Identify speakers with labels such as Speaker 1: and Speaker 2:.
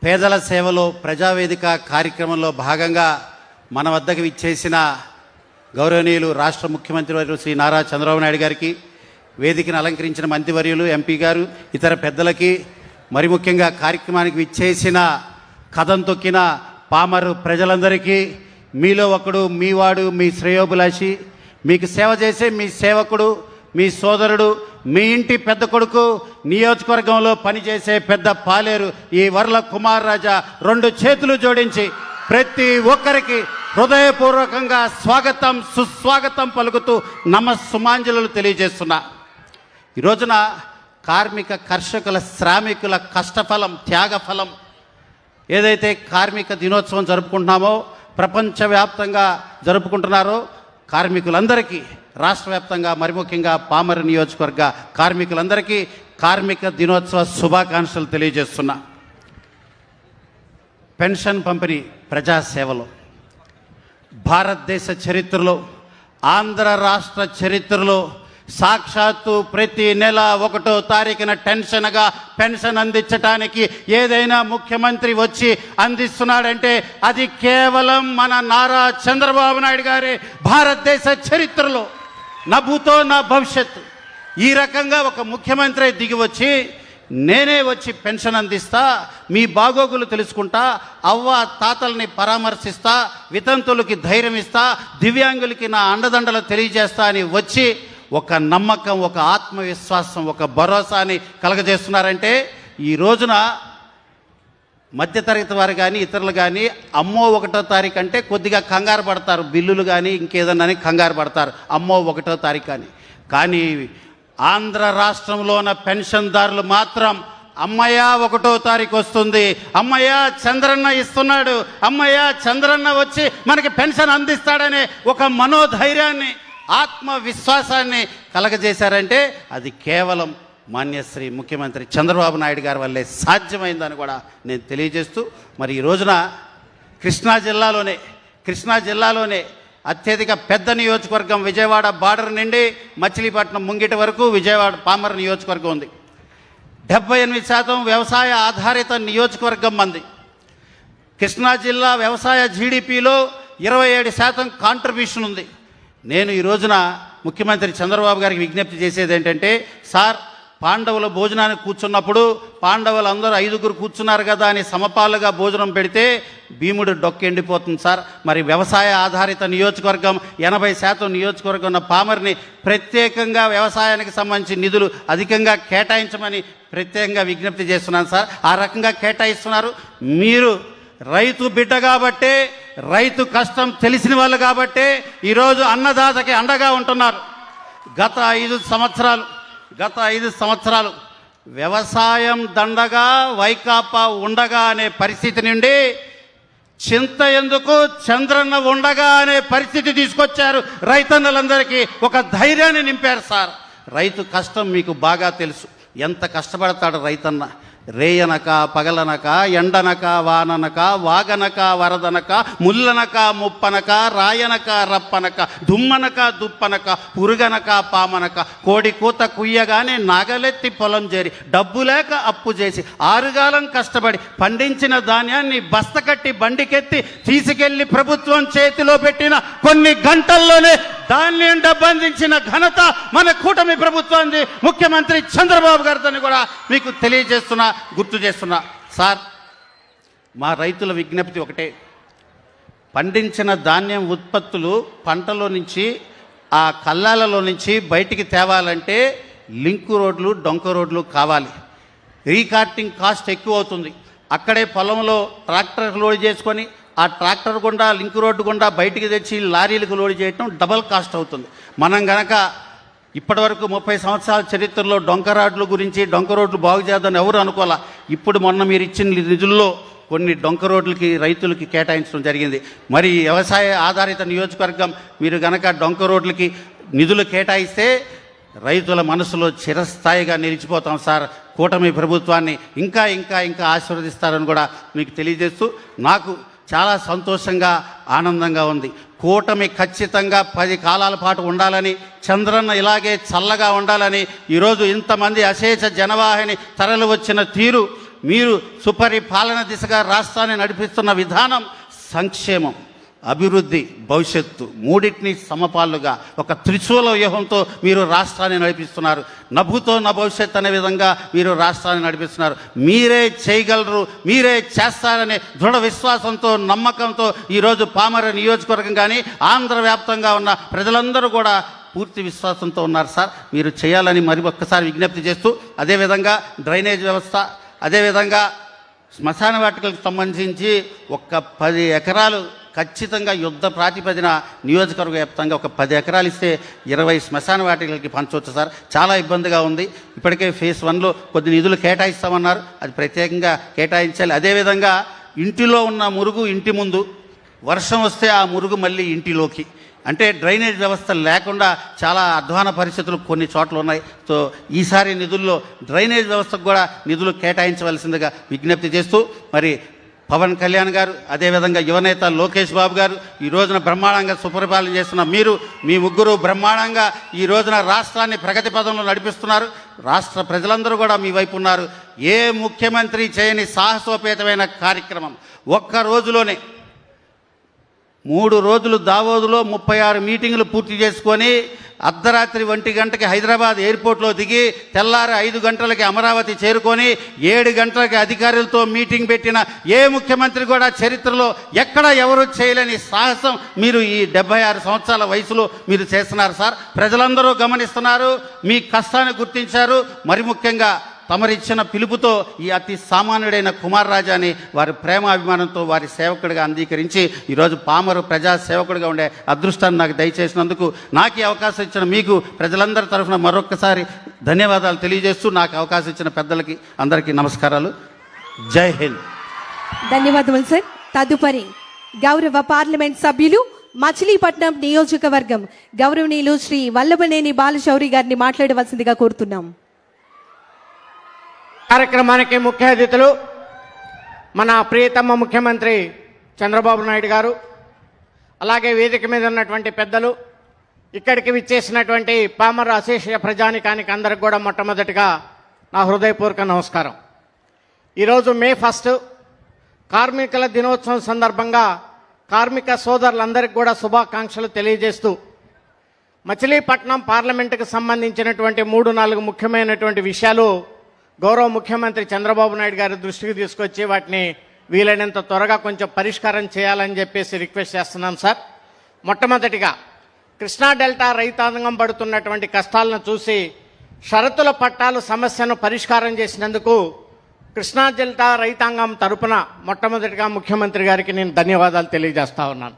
Speaker 1: పేదల సేవలో ప్రజావేదిక కార్యక్రమంలో భాగంగా మన వద్దకు విచ్చేసిన గౌరవనీయులు రాష్ట్ర ముఖ్యమంత్రి వర్యులు శ్రీ నారా చంద్రబాబు నాయుడు గారికి, వేదికను అలంకరించిన మంత్రివర్యులు, ఎంపీ గారు, ఇతర పెద్దలకి, మరి ముఖ్యంగా కార్యక్రమానికి విచ్చేసిన కథం తొక్కిన పామరు ప్రజలందరికీ, మీలో ఒకడు, మీవాడు, మీ శ్రేయోభిలాషి, మీకు సేవ చేసే మీ సేవకుడు, మీ సోదరుడు, మీ ఇంటి పెద్ద కొడుకు, నియోజకవర్గంలో పనిచేసే పెద్ద పాలేరు ఈ వర్ల కుమార్ రాజా రెండు చేతులు జోడించి ప్రతి ఒక్కరికి హృదయపూర్వకంగా స్వాగతం, సుస్వాగతం పలుకుతూ నమస్సుమాంజలు తెలియజేస్తున్నా. ఈ రోజున కార్మిక కర్షకుల శ్రామికుల కష్టఫలం, త్యాగఫలం ఏదైతే కార్మిక దినోత్సవం జరుపుకుంటున్నామో, ప్రపంచవ్యాప్తంగా జరుపుకుంటున్నారో, కార్మికులందరికీ రాష్ట్ర వ్యాప్తంగా మరి ముఖ్యంగా పామరు నియోజకవర్గ కార్మికులందరికీ కార్మిక దినోత్సవ శుభాకాంక్షలు తెలియజేస్తున్నా. పెన్షన్ పంపిణీ ప్రజాసేవలో భారతదేశ చరిత్రలో, ఆంధ్ర రాష్ట్ర చరిత్రలో సాక్షాత్తు ప్రతి నెల 1వ తారీఖున పెన్షన్ అందించడానికి ఏదైనా ముఖ్యమంత్రి వచ్చి అందిస్తున్నాడంటే అది కేవలం మన నారా చంద్రబాబు నాయుడు గారి భారతదేశ చరిత్రలో. నభూతో నా భవిష్యత్తు. ఈ రకంగా ఒక ముఖ్యమంత్రి దిగి వచ్చి, నేనే వచ్చి పెన్షన్ అందిస్తా, మీ బాగోగులు తెలుసుకుంటా, అవ్వ తాతల్ని పరామర్శిస్తా, వితంతులకి ధైర్యం ఇస్తా, దివ్యాంగులకి నా అండదండలు తెలియజేస్తా అని వచ్చి ఒక నమ్మకం, ఒక ఆత్మవిశ్వాసం, ఒక భరోసాని కలగజేస్తున్నారంటే, ఈ రోజున మధ్యతరగతి వారు కానీ ఇతరులు కానీ అమ్మో 1వ తారీఖు అంటే కొద్దిగా కంగారు పడతారు, బిల్లులు కానీ ఇంకేదన్నా కంగారు పడతారు, అమ్మో 1వ తారీఖు అని. కానీ ఆంధ్ర రాష్ట్రంలోన పెన్షన్దారులు మాత్రం అమ్మయ్య 1వ తారీఖు వస్తుంది, అమ్మయ్య చంద్రన్న ఇస్తున్నాడు, అమ్మయ్య చంద్రన్న వచ్చి మనకి పెన్షన్ అందిస్తాడనే ఒక మనోధైర్యాన్ని, ఆత్మవిశ్వాసాన్ని కలగజేశారంటే అది కేవలం మాన్యశ్రీ ముఖ్యమంత్రి చంద్రబాబు నాయుడు గారి వల్లే సాధ్యమైందని కూడా నేను తెలియజేస్తూ, మరి ఈ రోజున కృష్ణా జిల్లాలోనే అత్యధిక పెద్ద నియోజకవర్గం విజయవాడ బార్డర్ నుండి మచిలీపట్నం ముంగిటి వరకు విజయవాడ పామరు నియోజకవర్గం ఉంది. 78% వ్యవసాయ ఆధారిత నియోజకవర్గం మంది. కృష్ణా జిల్లా వ్యవసాయ జీడిపిలో 27% కాంట్రిబ్యూషన్ ఉంది. నేను ఈ రోజున ముఖ్యమంత్రి చంద్రబాబు గారికి విజ్ఞప్తి చేసేది ఏంటంటే, సార్, పాండవుల భోజనానికి కూర్చున్నప్పుడు పాండవులు అందరూ 5గురు కూర్చున్నారు కదా అని సమపాలుగా భోజనం పెడితే భీముడు డొక్కెండిపోతుంది సార్. మరి వ్యవసాయ ఆధారిత నియోజకవర్గం 80% నియోజకవర్గం ఉన్న పామర్ని ప్రత్యేకంగా వ్యవసాయానికి సంబంధించి నిధులు అధికంగా కేటాయించమని ప్రత్యేకంగా విజ్ఞప్తి చేస్తున్నాను సార్. ఆ రకంగా కేటాయిస్తున్నారు. మీరు రైతు బిడ్డ కాబట్టే, రైతు కష్టం తెలిసిన వాళ్ళు కాబట్టే ఈరోజు అన్నదాతకి అండగా ఉంటున్నారు. గత 5 సంవత్సరాలు వ్యవసాయం దండగా వైకాపా ఉండగా అనే పరిస్థితి నుండి చింత ఎందుకు చంద్రన్న ఉండగా అనే పరిస్థితి తీసుకొచ్చారు. రైతన్నలందరికీ ఒక ధైర్యాన్ని నింపారు సార్. రైతు కష్టం మీకు బాగా తెలుసు. ఎంత కష్టపడతాడు రైతన్న. రేయనక పగలనక, ఎండనక వాననక, వాగనక వరదనక, ముల్లనక ముప్పనక, రాయనక రప్పనక, దుమ్మనక దుప్పనక, పురుగనక పామనక, కోడి కూత కుయ్యగానే నాగలెత్తి పొలం చేరి, డబ్బు లేక అప్పు చేసి 6 కాలం కష్టపడి పండించిన ధాన్యాన్ని బస్తకట్టి బండికెత్తి తీసుకెళ్లి ప్రభుత్వం చేతిలో పెట్టిన కొన్ని గంటల్లోనే ధాన్యం డబ్బు అందించిన ఘనత మన కూటమి ప్రభుత్వాన్ని, ముఖ్యమంత్రి చంద్రబాబు గారితో కూడా మీకు తెలియజేస్తున్నా, గుర్తు చేస్తున్నా. సార్, మా రైతుల విజ్ఞప్తి ఒకటే, పండించిన ధాన్యం ఉత్పత్తులు పంటలో నుంచి, ఆ కల్లాలలో నుంచి బయటికి తేవాలంటే లింకు రోడ్లు, డొంక రోడ్లు కావాలి. రీకార్టింగ్ కాస్ట్ ఎక్కువ అవుతుంది. అక్కడే పొలంలో ట్రాక్టర్ లోడ్ చేసుకొని ఆ ట్రాక్టర్ గుండా, లింక్ రోడ్డు గుండా బయటికి తెచ్చి లారీలకు లోడ్ చేయటం డబల్ కాస్ట్ అవుతుంది. మనం గనక ఇప్పటివరకు 30 సంవత్సరాల చరిత్రలో డొంక రోడ్లు బాగు చేద్దామని ఎవరు అనుకోవాలా. ఇప్పుడు మొన్న మీరు ఇచ్చిన నిధుల్లో కొన్ని డొంక రోడ్లకి రైతులకి కేటాయించడం జరిగింది. మరి వ్యవసాయ ఆధారిత నియోజకవర్గం మీరు గనక డొంక రోడ్లకి నిధులు కేటాయిస్తే రైతుల మనసులో చిరస్థాయిగా నిలిచిపోతాం సార్. కూటమి ప్రభుత్వాన్ని ఇంకా ఇంకా ఇంకా ఆశీర్వదిస్తారని కూడా మీకు తెలియజేస్తూ, నాకు చాలా సంతోషంగా, ఆనందంగా ఉంది. కూటమి ఖచ్చితంగా 10 కాలాల పాటు ఉండాలని, చంద్రన్న ఇలాగే చల్లగా ఉండాలని, ఈరోజు ఇంతమంది అశేష జనవాహిని తరలి వచ్చిన తీరు మీరు సుపరిపాలన దిశగా రాష్ట్రాన్ని నడిపిస్తున్న విధానం సంక్షేమం, అభివృద్ధి, భవిష్యత్తు మూడింటిని సమపాలుగా ఒక త్రిశూల వ్యూహంతో మీరు రాష్ట్రాన్ని నడిపిస్తున్నారు. నభుతో నా భవిష్యత్ అనే విధంగా మీరు రాష్ట్రాన్ని నడిపిస్తున్నారు. మీరే చేయగలరు, మీరే చేస్తారనే దృఢ విశ్వాసంతో, నమ్మకంతో ఈరోజు పామర నియోజకవర్గం కానీ ఆంధ్ర వ్యాప్తంగా ఉన్న ప్రజలందరూ కూడా పూర్తి విశ్వాసంతో ఉన్నారు సార్. మీరు చేయాలని మరి ఒక్కసారి విజ్ఞప్తి చేస్తూ, అదేవిధంగా డ్రైనేజ్ వ్యవస్థ, అదేవిధంగా శ్మశాన వాటికలకు సంబంధించి ఒక 10 ఎకరాలు ఖచ్చితంగా యుద్ధ ప్రాతిపదిన నియోజకవర్గ వ్యాప్తంగా ఒక 10 ఎకరాలు ఇస్తే 20 శ్మశాన వాటికలకి పంచవచ్చు సార్. చాలా ఇబ్బందిగా ఉంది. ఇప్పటికే ఫేజ్ 1లో కొద్ది నిధులు కేటాయిస్తామన్నారు, అది ప్రత్యేకంగా కేటాయించాలి. అదేవిధంగా ఇంటిలో ఉన్న మురుగు ఇంటి ముందు, వర్షం వస్తే ఆ మురుగు మళ్ళీ ఇంటిలోకి, అంటే డ్రైనేజ్ వ్యవస్థ లేకుండా చాలా అధ్వాన పరిస్థితులు కొన్ని చోట్ల ఉన్నాయి. సో ఈసారి నిధుల్లో డ్రైనేజ్ వ్యవస్థకు కూడా నిధులు కేటాయించవలసిందిగా విజ్ఞప్తి చేస్తూ, మరి పవన్ కళ్యాణ్ గారు, అదేవిధంగా యువనేత లోకేష్ బాబు గారు ఈ రోజున బ్రహ్మాండంగా సుపరిపాలన చేస్తున్న మీరు, మీ ముగ్గురు బ్రహ్మాండంగా ఈ రోజున రాష్ట్రాన్ని ప్రగతి పదంలో నడిపిస్తున్నారు. రాష్ట్ర ప్రజలందరూ కూడా మీ వైపు ఉన్నారు. ఏ ముఖ్యమంత్రి చేయని సాహసోపేతమైన కార్యక్రమం ఒక్క రోజులోనే 3 రోజులు దావోదులో 36 మీటింగులు పూర్తి చేసుకొని అర్ధరాత్రి 1 గంటకి హైదరాబాద్ ఎయిర్పోర్ట్లో దిగి తెల్లారి 5 గంటలకి అమరావతి చేరుకొని 7 గంటలకి అధికారులతో మీటింగ్ పెట్టిన ఏ ముఖ్యమంత్రి కూడా చరిత్రలో ఎక్కడ ఎవరు చేయలేని సాహసం మీరు ఈ 76 సంవత్సరాల వయసులో మీరు చేస్తున్నారు సార్. ప్రజలందరూ గమనిస్తున్నారు, మీ కష్టాన్ని గుర్తించారు. మరి ముఖ్యంగా తమరిచ్చిన పిలుపుతో ఈ అతి సామాన్యుడైన కుమార్ రాజాని వారి ప్రేమాభిమానంతో వారి సేవకుడిగా అంగీకరించి ఈరోజు పామరు ప్రజా సేవకుడిగా ఉండే అదృష్టాన్ని నాకు దయచేసినందుకు, నాకు ఈ అవకాశం ఇచ్చిన మీకు ప్రజలందరి తరఫున మరొక్కసారి ధన్యవాదాలు తెలియజేస్తూ, నాకు అవకాశం ఇచ్చిన పెద్దలకి అందరికీ నమస్కారాలు. జై హింద్.
Speaker 2: ధన్యవాదములు సార్. తదుపరి గౌరవ పార్లమెంట్ సభ్యులు మచిలీపట్నం నియోజకవర్గం గౌరవనీయులు శ్రీ వల్లభనేని బాలశౌరి గారిని మాట్లాడవలసిందిగా కోరుతున్నాం.
Speaker 3: కార్యక్రమానికి ముఖ్య అతిథులు మన ప్రియతమ ముఖ్యమంత్రి చంద్రబాబు నాయుడు గారు, అలాగే వేదిక మీద ఉన్నటువంటి పెద్దలు, ఇక్కడికి విచ్చేసినటువంటి పామర అశేష ప్రజానికానికి అందరికి కూడా మొట్టమొదటిగా నా హృదయపూర్వక నమస్కారం. ఈరోజు మే 1 కార్మికుల దినోత్సవం సందర్భంగా కార్మిక సోదరులందరికీ కూడా శుభాకాంక్షలు తెలియజేస్తూ, మచిలీపట్నం పార్లమెంటుకు సంబంధించినటువంటి 3-4 ముఖ్యమైనటువంటి విషయాలు గౌరవ ముఖ్యమంత్రి చంద్రబాబు నాయుడు గారి దృష్టికి తీసుకొచ్చి వాటిని వీలైనంత త్వరగా కొంచెం పరిష్కారం చేయాలని చెప్పేసి రిక్వెస్ట్ చేస్తున్నాం సార్. మొట్టమొదటిగా కృష్ణా డెల్టా రైతాంగం పడుతున్నటువంటి కష్టాలను చూసి షరతుల పట్టాలు సమస్యను పరిష్కారం చేసినందుకు కృష్ణా డెల్టా రైతాంగం తరపున మొట్టమొదటిగా ముఖ్యమంత్రి గారికి నేను ధన్యవాదాలు తెలియజేస్తా ఉన్నాను.